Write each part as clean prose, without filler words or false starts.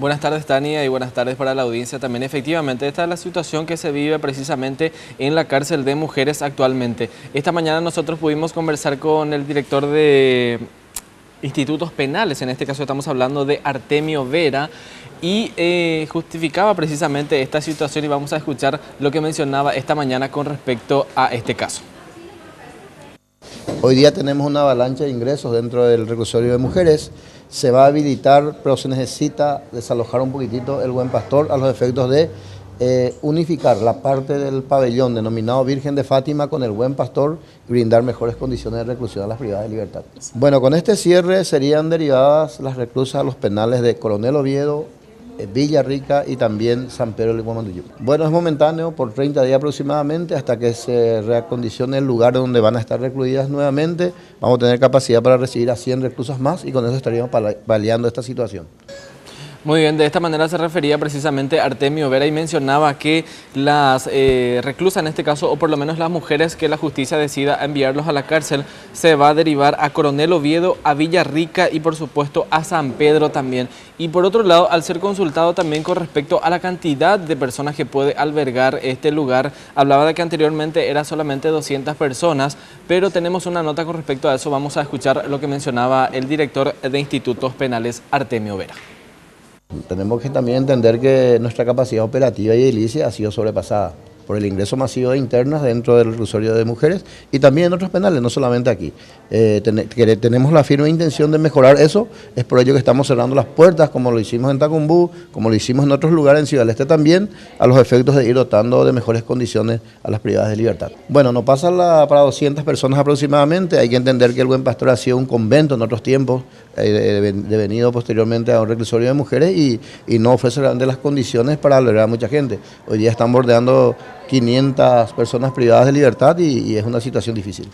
Buenas tardes, Tania, y buenas tardes para la audiencia también. Efectivamente, esta es la situación que se vive precisamente en la cárcel de mujeres actualmente. Esta mañana nosotros pudimos conversar con el director de institutos penales, en este caso estamos hablando de Artemio Vera, y justificaba precisamente esta situación, y vamos a escuchar lo que mencionaba esta mañana con respecto a este caso. Hoy día tenemos una avalancha de ingresos dentro del reclusorio de mujeres. Se va a habilitar, pero se necesita desalojar un poquitito el Buen Pastor a los efectos de unificar la parte del pabellón denominado Virgen de Fátima con el Buen Pastor y brindar mejores condiciones de reclusión a las privadas de libertad. Bueno, con este cierre serían derivadas las reclusas a los penales de Coronel Oviedo, Villarrica y también San Pedro de Guamanduyú. Bueno, es momentáneo por 30 días aproximadamente hasta que se reacondicione el lugar donde van a estar recluidas nuevamente. Vamos a tener capacidad para recibir a 100 reclusas más y con eso estaríamos paliando esta situación. Muy bien, de esta manera se refería precisamente a Artemio Vera y mencionaba que las reclusas en este caso, o por lo menos las mujeres que la justicia decida enviarlos a la cárcel, se va a derivar a Coronel Oviedo, a Villarrica y por supuesto a San Pedro también. Y por otro lado, al ser consultado también con respecto a la cantidad de personas que puede albergar este lugar, hablaba de que anteriormente era solamente 200 personas, pero tenemos una nota con respecto a eso. Vamos a escuchar lo que mencionaba el director de institutos penales, Artemio Vera. Tenemos que también entender que nuestra capacidad operativa y edilicia ha sido sobrepasada por el ingreso masivo de internas dentro del reclusorio de mujeres y también en otros penales, no solamente aquí. Tenemos la firme intención de mejorar eso, es por ello que estamos cerrando las puertas, como lo hicimos en Tacumbú, como lo hicimos en otros lugares en Ciudad del Este también, a los efectos de ir dotando de mejores condiciones a las privadas de libertad. Bueno, no pasa para 200 personas aproximadamente, hay que entender que el Buen Pastor ha sido un convento en otros tiempos, devenido posteriormente a un reclusorio de mujeres y no ofrece realmente las condiciones para albergar a mucha gente. Hoy día están bordeando 500 personas privadas de libertad y es una situación difícil.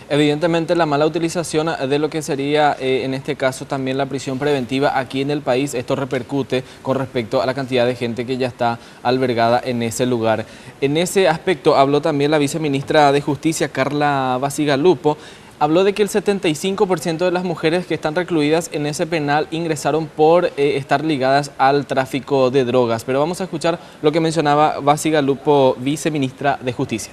Evidentemente la mala utilización de lo que sería en este caso también la prisión preventiva aquí en el país, esto repercute con respecto a la cantidad de gente que ya está albergada en ese lugar. En ese aspecto habló también la viceministra de Justicia, Carla Basigalupo. Habló de que el 75% de las mujeres que están recluidas en ese penal ingresaron por estar ligadas al tráfico de drogas. Pero vamos a escuchar lo que mencionaba Basigalupo, viceministra de Justicia.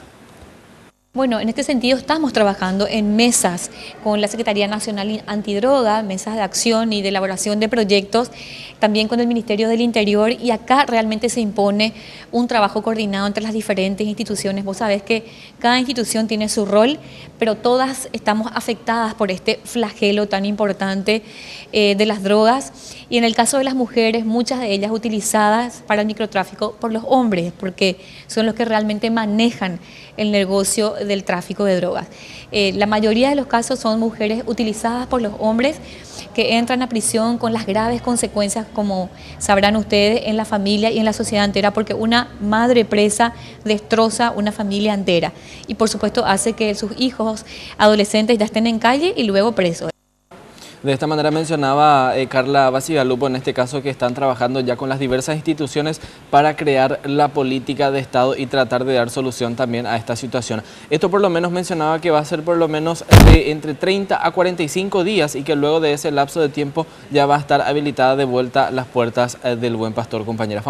Bueno, en este sentido estamos trabajando en mesas con la Secretaría Nacional Antidroga, mesas de acción y de elaboración de proyectos, también con el Ministerio del Interior, y acá realmente se impone un trabajo coordinado entre las diferentes instituciones. Vos sabés que cada institución tiene su rol, pero todas estamos afectadas por este flagelo tan importante de las drogas, y en el caso de las mujeres, muchas de ellas utilizadas para el microtráfico por los hombres, porque son los que realmente manejan el negocio del tráfico de drogas. La mayoría de los casos son mujeres utilizadas por los hombres que entran a prisión con las graves consecuencias, como sabrán ustedes, en la familia y en la sociedad entera, porque una madre presa destroza una familia entera y por supuesto hace que sus hijos adolescentes ya estén en calle y luego presos. De esta manera mencionaba Carla Basigalupo, en este caso, que están trabajando ya con las diversas instituciones para crear la política de Estado y tratar de dar solución también a esta situación. Esto por lo menos mencionaba que va a ser por lo menos de entre 30 a 45 días y que luego de ese lapso de tiempo ya va a estar habilitada de vuelta las puertas del Buen Pastor, compañera.